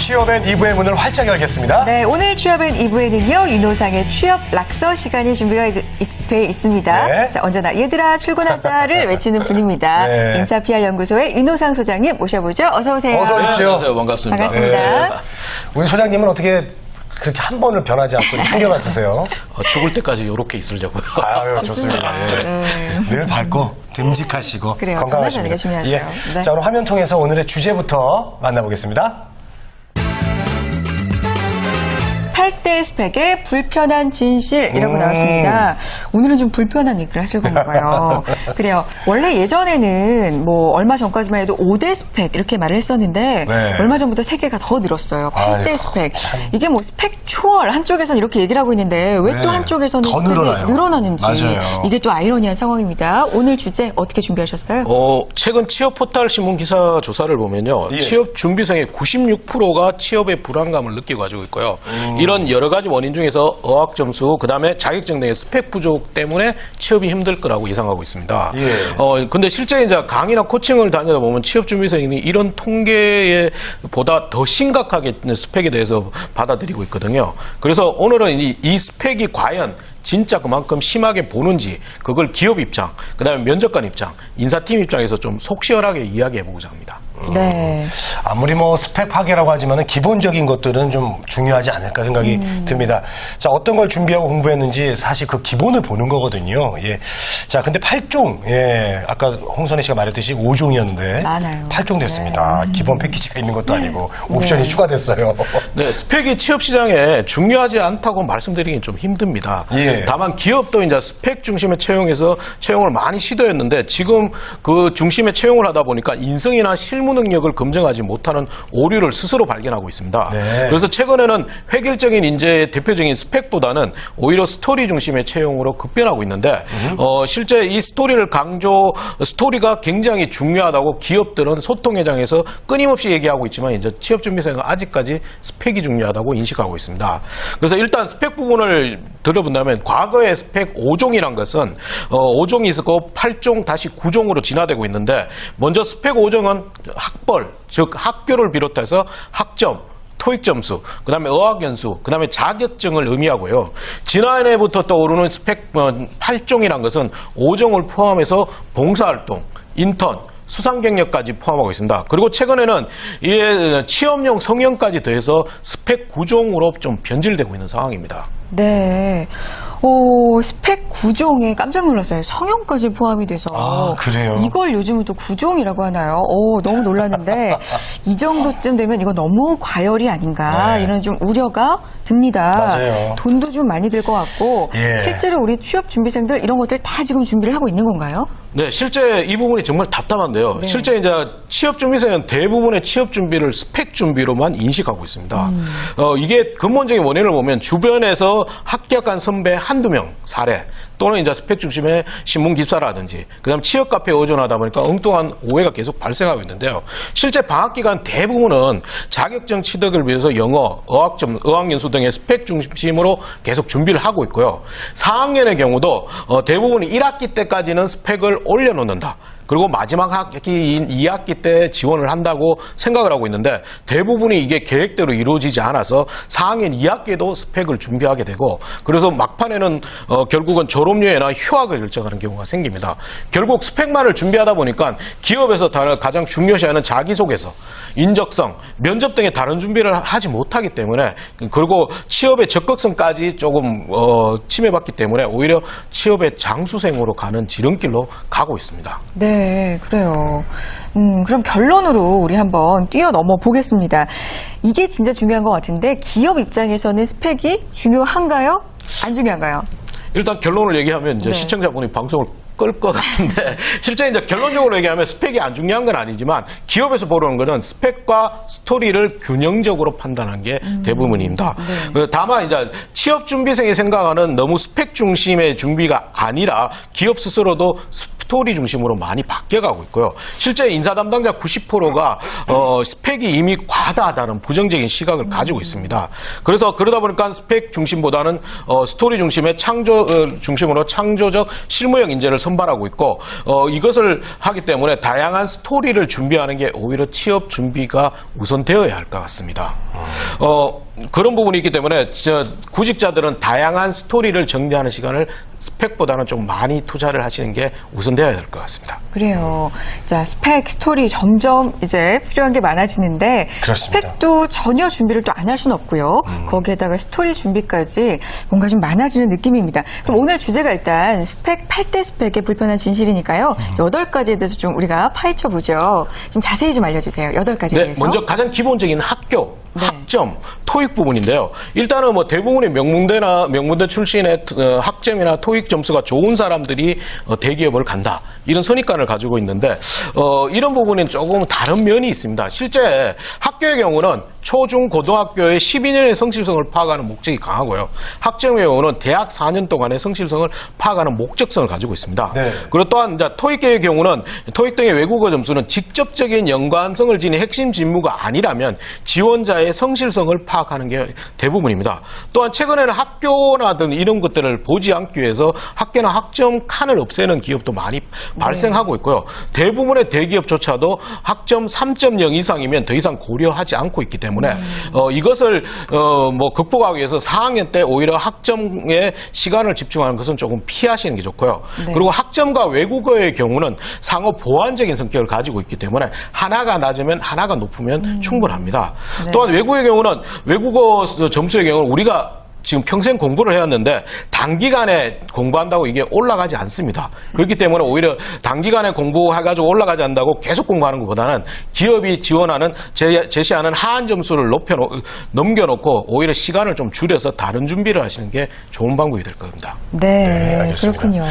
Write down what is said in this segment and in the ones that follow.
취업엔 2부의 문을 활짝 열겠습니다. 네, 오늘 취업엔 2부에는요, 윤호상의 취업 락서 시간이 준비가 돼 있습니다. 네. 자, 언제나 얘들아 출근하자를 외치는 분입니다. 네. 인사PR연구소의 윤호상 소장님 모셔보죠. 어서 오세요. 어서 오십시오. 안녕하세요. 반갑습니다. 반갑습니다. 네. 우리 소장님은 어떻게 그렇게 한 번을 변하지 않고 한결같으세요? 죽을 때까지 이렇게 있으려고요. 아유, 좋습니다. 예. 늘 밝고 듬직하시고 그래요. 건강하십니다. 건강하시는 게 중요하죠. 네. 자, 오늘 화면 통해서 오늘의 주제부터 만나보겠습니다. 8대 스펙의 불편한 진실이라고 나왔습니다. 오늘은 좀 불편한 얘기를 하실 건가 봐요. 그래요. 원래 예전에는 뭐 얼마 전까지만 해도 5대 스펙 이렇게 말을 했었는데 네. 얼마 전부터 3개가 더 늘었어요. 8대 아이고, 스펙. 참. 이게 뭐 스펙 초월 한쪽에서는 이렇게 얘기를 하고 있는데 왜 또 네. 한쪽에서는 더 스펙이 늘어나요. 늘어나는지 맞아요. 이게 또 아이러니한 상황입니다. 오늘 주제 어떻게 준비하셨어요? 최근 취업 포털 신문 기사 조사를 보면요. 예. 취업 준비생의 96%가 취업의 불안감을 느끼고 가지고 있고요. 이런 여러 가지 원인 중에서 어학 점수, 그다음에 자격증 등의 스펙 부족 때문에 취업이 힘들 거라고 예상하고 있습니다. 예. 근데 실제 이제 강의나 코칭을 다니다 보면 취업 준비생이 이런 통계에 보다 더 심각하게 스펙에 대해서 받아들이고 있거든요. 그래서 오늘은 이 스펙이 과연 진짜 그만큼 심하게 보는지 그걸 기업 입장, 그다음에 면접관 입장, 인사팀 입장에서 좀 속 시원하게 이야기해보고자 합니다. 네. 아무리 뭐 스펙 파괴라고 하지만은 기본적인 것들은 좀 중요하지 않을까 생각이 듭니다. 자, 어떤 걸 준비하고 공부했는지 사실 그 기본을 보는 거거든요. 예. 자, 근데 8종, 예. 아까 홍선혜 씨가 말했듯이 5종이었는데. 많아요. 8종 됐습니다. 네. 기본 패키지가 있는 것도 아니고 옵션이 추가됐어요. 네, 스펙이 취업 시장에 중요하지 않다고 말씀드리긴 좀 힘듭니다. 예. 다만 기업도 이제 스펙 중심의 채용에서 채용을 많이 시도했는데 지금 그 중심의 채용을 하다 보니까 인성이나 실무 능력을 검증하지 못하는 오류를 스스로 발견하고 있습니다. 네. 그래서 최근에는 획일적인 인재의 대표적인 스펙보다는 오히려 스토리 중심의 채용으로 급변하고 있는데 실제 이 스토리가 굉장히 중요하다고 기업들은 소통회장에서 끊임없이 얘기하고 있지만 이제 취업준비생은 아직까지 스펙이 중요하다고 인식하고 있습니다. 그래서 일단 스펙 부분을 들어본다면 과거의 스펙 5종이란 것은 5종이 있었고 8종 다시 9종으로 진화되고 있는데 먼저 스펙 5종은 학벌, 즉 학교를 비롯해서 학점, 토익 점수, 그다음에 어학 연수, 그다음에 자격증을 의미하고요. 지난해부터 떠오르는 스펙 8종이란 것은 5종을 포함해서 봉사활동, 인턴, 수상 경력까지 포함하고 있습니다. 그리고 최근에는 이에 취업용 성형까지 더해서 스펙 9종으로 좀 변질되고 있는 상황입니다. 네. 스펙 9종에 깜짝 놀랐어요. 성형까지 포함이 돼서. 아, 그래요? 이걸 요즘은 또 9종이라고 하나요? 너무 놀랐는데, 이 정도쯤 되면 이거 너무 과열이 아닌가, 네. 이런 좀 우려가 듭니다. 맞아요. 돈도 좀 많이 들 것 같고, 예. 실제로 우리 취업 준비생들 이런 것들 다 지금 준비를 하고 있는 건가요? 네, 실제 이 부분이 정말 답답한데요. 네. 실제 이제 취업 준비생은 대부분의 취업 준비를 스펙 준비로만 인식하고 있습니다. 이게 근본적인 원인을 보면 주변에서 합격한 선배 한두 명 사례 또는 이제 스펙 중심의 신문 기사라든지 그다음 취업 카페에 의존하다 보니까 엉뚱한 오해가 계속 발생하고 있는데요. 실제 방학 기간 대부분은 자격증 취득을 위해서 영어, 어학연수 등의 스펙 중심으로 계속 준비를 하고 있고요. 4학년의 경우도 대부분 1학기 때까지는 스펙을 올려놓는다. 그리고 마지막 학기인 2학기 때 지원을 한다고 생각을 하고 있는데 대부분이 이게 계획대로 이루어지지 않아서 4학년 2학기에도 스펙을 준비하게 되고 그래서 막판에는 결국은 졸업여행이나 휴학을 결정하는 경우가 생깁니다. 결국 스펙만을 준비하다 보니까 기업에서 가장 중요시하는 자기소개서, 인적성, 면접 등의 다른 준비를 하지 못하기 때문에 그리고 취업의 적극성까지 조금 침해받기 때문에 오히려 취업의 장수생으로 가는 지름길로 가고 있습니다. 네, 그래요. 그럼 결론으로 우리 한번 뛰어넘어 보겠습니다. 이게 진짜 중요한 것 같은데 기업 입장에서는 스펙이 중요한가요? 안 중요한가요? 일단 결론을 얘기하면 이제 네. 시청자분이 방송을 끌 것 같은데 실제 이제 결론적으로 얘기하면 스펙이 안 중요한 건 아니지만 기업에서 보려는 거는 스펙과 스토리를 균형적으로 판단한 게 대부분입니다. 네. 다만 이제 취업 준비생이 생각하는 너무 스펙 중심의 준비가 아니라 기업 스스로도 스토리 중심으로 많이 바뀌어가고 있고요. 실제 인사 담당자 90%가 스펙이 이미 과다하다는 부정적인 시각을 가지고 있습니다. 그래서 그러다 보니까 스펙 중심보다는 스토리 중심의 중심으로 창조적 실무형 인재를 선발하고 있고 이것을 하기 때문에 다양한 스토리를 준비하는 게 오히려 취업 준비가 우선되어야 할 것 같습니다. 그런 부분이 있기 때문에 구직자들은 다양한 스토리를 정리하는 시간을 스펙보다는 좀 많이 투자를 하시는 게 우선되어야 될 것 같습니다. 그래요. 자, 스펙, 스토리 점점 이제 필요한 게 많아지는데 그렇습니다. 스펙도 전혀 준비를 또 안 할 수는 없고요. 거기에다가 스토리 준비까지 뭔가 좀 많아지는 느낌입니다. 그럼 오늘 주제가 일단 스펙 8대 스펙의 불편한 진실이니까요. 8가지에 대해서 좀 우리가 파헤쳐 보죠. 좀 자세히 좀 알려주세요. 8가지에 네, 대해서. 먼저 가장 기본적인 학교, 네. 학점, 토익 부분인데요. 일단은 뭐 대부분의 명문대 출신의 학점이나 토익 점수가 좋은 사람들이 대기업을 간다. 이런 선입관을 가지고 있는데 이런 부분은 조금 다른 면이 있습니다. 실제 학교의 경우는 초중 고등학교의 12년의 성실성을 파악하는 목적이 강하고요. 학점의 경우는 대학 4년 동안의 성실성을 파악하는 목적성을 가지고 있습니다. 네. 그리고 또한 이제 토익의 경우는 토익 등의 외국어 점수는 직접적인 연관성을 지닌 핵심 직무가 아니라면 지원자의 성실성을 파악하는 게 대부분입니다. 또한 최근에는 학교나 등 이런 것들을 보지 않기 위해서 학교나 학점 칸을 없애는 기업도 많이 발생하고 있고요. 대부분의 대기업조차도 학점 3.0 이상이면 더 이상 고려하지 않고 있기 때문에 이것을 뭐 극복하기 위해서 4학년 때 오히려 학점에 시간을 집중하는 것은 조금 피하시는 게 좋고요. 네. 그리고 학점과 외국어의 경우는 상호 보완적인 성격을 가지고 있기 때문에 하나가 낮으면 하나가 높으면 충분합니다. 네. 또한 외국의 경우는 외국어 점수의 경우는 우리가 지금 평생 공부를 해왔는데 단기간에 공부한다고 이게 올라가지 않습니다. 그렇기 때문에 오히려 단기간에 공부해가지고 올라가지 않는다고 계속 공부하는 것보다는 기업이 지원하는 제시하는 하한 점수를 넘겨놓고 오히려 시간을 좀 줄여서 다른 준비를 하시는 게 좋은 방법이 될 겁니다. 네, 알겠습니다. 그렇군요.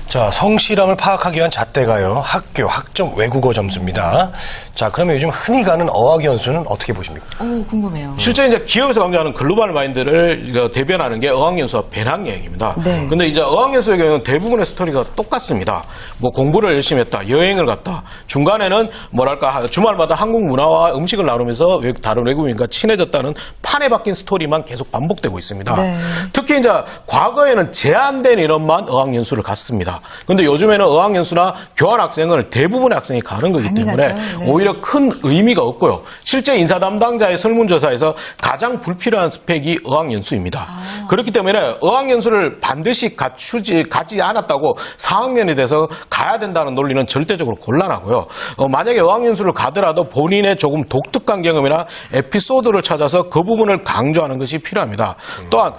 자, 성실함을 파악하기 위한 잣대가요. 학교, 학점, 외국어 점수입니다. 자, 그러면 요즘 흔히 가는 어학연수는 어떻게 보십니까? 궁금해요. 실제 이제 기업에서 강조하는 글로벌 마인드를 대변하는 게 어학연수와 배낭여행입니다. 네. 근데 이제 어학연수의 경우는 대부분의 스토리가 똑같습니다. 뭐 공부를 열심히 했다, 여행을 갔다, 중간에는 뭐랄까 주말마다 한국 문화와 음식을 나누면서 다른 외국인과 친해졌다는 판에 박힌 스토리만 계속 반복되고 있습니다. 네. 특히 이제 과거에는 제한된 인원만 어학연수를 갔습니다. 근데 요즘에는 어학연수나 교환학생을 대부분의 학생이 가는 거기 많이 때문에 가죠. 네. 오히려 큰 의미가 없고요. 실제 인사 담당자의 설문조사에서 가장 불필요한 스펙이 어학연수입니다. 그렇기 때문에 어학연수를 반드시 가지 않았다고 4학년이 돼서 가야 된다는 논리는 절대적으로 곤란하고요. 만약에 어학연수를 가더라도 본인의 조금 독특한 경험이나 에피소드를 찾아서 그 부분을 강조하는 것이 필요합니다. 또한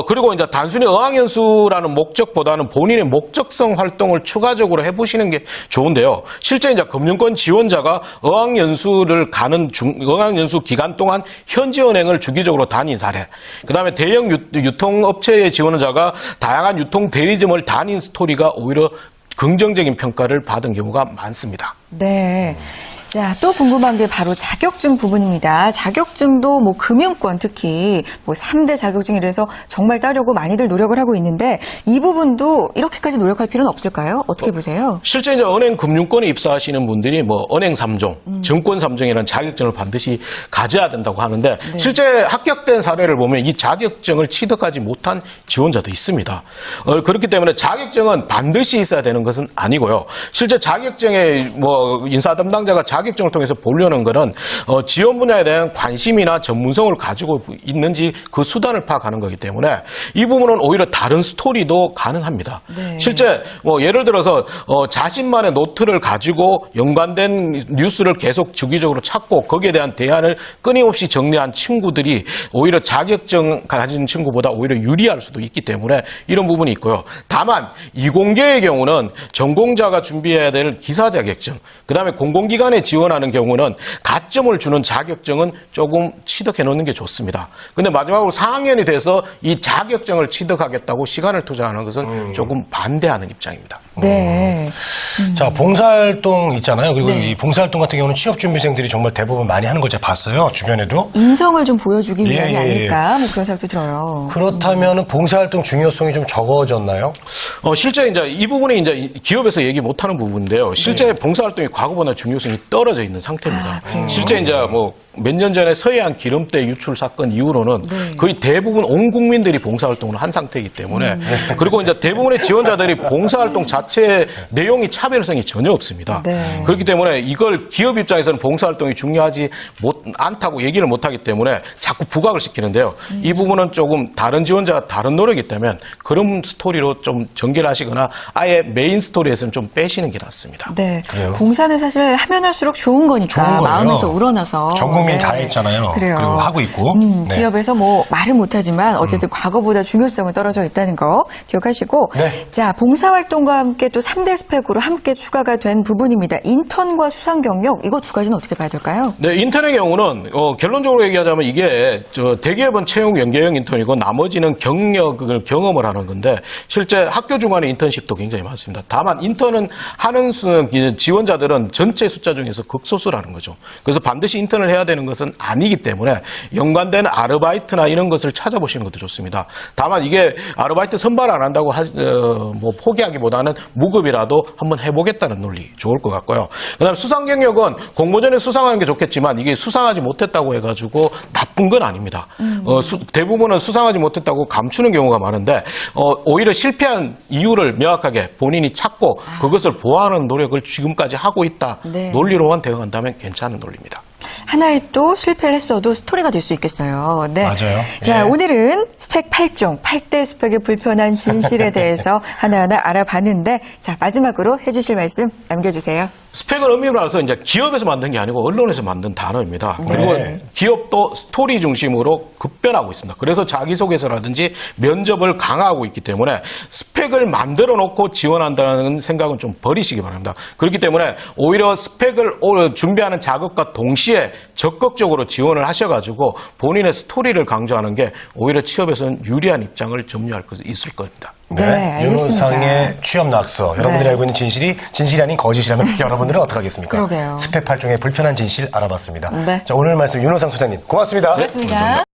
그리고 이제 단순히 어학연수라는 목적보다는 본인의 목적성 활동을 추가적으로 해보시는 게 좋은데요. 실제 이제 금융권 지원자가 어학연수 기간 동안 현지은행을 주기적으로 다닌 사례, 그다음에 대형 유통업체의 지원자가 다양한 유통 대리점을 다닌 스토리가 오히려 긍정적인 평가를 받은 경우가 많습니다. 네. 자, 또 궁금한 게 바로 자격증 부분입니다. 자격증도 뭐 금융권 특히 뭐 3대 자격증이라서 정말 따려고 많이들 노력을 하고 있는데 이 부분도 이렇게까지 노력할 필요는 없을까요? 어떻게 보세요? 실제 이제 은행 금융권에 입사하시는 분들이 뭐 은행 3종, 증권 3종이라는 자격증을 반드시 가져야 된다고 하는데 네. 실제 합격된 사례를 보면 이 자격증을 취득하지 못한 지원자도 있습니다. 그렇기 때문에 자격증은 반드시 있어야 되는 것은 아니고요. 실제 자격증에 뭐 인사 담당자가 자격증을 통해서 보려는 것은 지원 분야에 대한 관심이나 전문성을 가지고 있는지 그 수단을 파악하는 거기 때문에 이 부분은 오히려 다른 스토리도 가능합니다. 네. 실제 뭐 예를 들어서 자신만의 노트를 가지고 연관된 뉴스를 계속 주기적으로 찾고 거기에 대한 대안을 끊임없이 정리한 친구들이 오히려 자격증 가진 친구보다 오히려 유리할 수도 있기 때문에 이런 부분이 있고요. 다만 이공계의 경우는 전공자가 준비해야 될 기사 자격증, 그다음에 공공기관에 지원하는 경우는 가점을 주는 자격증은 조금 취득해 놓는 게 좋습니다. 근데 마지막으로 4학년이 돼서 이 자격증을 취득하겠다고 시간을 투자하는 것은 조금 반대하는 입장입니다. 네. 자, 봉사활동 있잖아요. 그리고 네. 이 봉사활동 같은 경우는 취업준비생들이 정말 대부분 많이 하는 걸 제가 봤어요. 주변에도. 인성을 좀 보여주기 위함이 예, 예, 예. 아닐까 뭐 그런 생각도 들어요. 그렇다면 봉사활동 중요성이 좀 적어졌나요? 실제 이제 이 부분이 이제 기업에서 얘기 못하는 부분인데요. 실제 봉사활동이 과거보다 중요성이 떨어져 있는 상태입니다. 실제 이제 뭐 몇 년 전에 서해안 기름대 유출 사건 이후로는 네. 거의 대부분 온 국민들이 봉사활동을 한 상태이기 때문에 그리고 이제 대부분의 지원자들이 봉사활동 자체 내용이 차별성이 전혀 없습니다. 네. 그렇기 때문에 이걸 기업 입장에서는 봉사활동이 중요하지 않다고 얘기를 못하기 때문에 자꾸 부각을 시키는데요. 이 부분은 조금 다른 지원자가 다른 노력이 있다면 그런 스토리로 좀 전개를 하시거나 아예 메인 스토리에서는 좀 빼시는 게 낫습니다. 네. 그래요? 봉사는 사실 하면 할수록 좋은 거니까 좋은 거예요. 마음에서 우러나서. 전 국민이 네. 다 했잖아요. 그래요. 그리고 하고 있고. 네. 기업에서 뭐 말은 못하지만 어쨌든 과거보다 중요성은 떨어져 있다는 거 기억하시고. 네. 자, 봉사활동과 함께 또 3대 스펙으로 함께 추가가 된 부분입니다. 인턴과 수상 경력 이거 두 가지는 어떻게 봐야 될까요? 네, 인턴의 경우는 결론적으로 얘기하자면 이게 대기업은 채용 연계형 인턴이고 나머지는 경력을 경험을 하는 건데 실제 학교 중간에 인턴십도 굉장히 많습니다. 다만 인턴은 하는 지원자들은 전체 숫자 중에서 극소수라는 거죠. 그래서 반드시 인턴을 해야 되는 것은 아니기 때문에 연관된 아르바이트나 이런 것을 찾아보시는 것도 좋습니다. 다만 이게 아르바이트 선발 안 한다고 뭐 포기하기보다는 무급이라도 한번 해보겠다는 논리 좋을 것 같고요. 그다음에 수상 경력은 공모전에 수상하는 게 좋겠지만 이게 수상하지 못했다고 해가지고 나쁜 건 아닙니다. 대부분은 수상하지 못했다고 감추는 경우가 많은데 오히려 실패한 이유를 명확하게 본인이 찾고 그것을 보완하는 노력을 지금까지 하고 있다. 네. 논리로만 대응한다면 괜찮은 논리입니다. 하나의 또 실패를 했어도 스토리가 될 수 있겠어요. 네. 맞아요. 자, 예. 오늘은 스펙 8종, 8대 스펙의 불편한 진실에 대해서 하나하나 알아봤는데, 자, 마지막으로 해주실 말씀 남겨주세요. 스펙은 의미로 나서 이제 기업에서 만든 게 아니고 언론에서 만든 단어입니다. 그리고 기업도 스토리 중심으로 급변하고 있습니다. 그래서 자기소개서라든지 면접을 강화하고 있기 때문에 스펙을 만들어 놓고 지원한다는 생각은 좀 버리시기 바랍니다. 그렇기 때문에 오히려 스펙을 준비하는 작업과 동시에 적극적으로 지원을 하셔가지고 본인의 스토리를 강조하는 게 오히려 취업에서는 유리한 입장을 점유할 수 있을 겁니다. 네, 알겠습니다. 윤호상의 취업 낙서. 여러분들이 네. 알고 있는 진실이 진실이 아닌 거짓이라면 여러분들은 어떻게 하겠습니까? 그러게요. 스펙 8종의 불편한 진실 알아봤습니다. 네. 자, 오늘 말씀 윤호상 소장님 고맙습니다. 고맙습니다.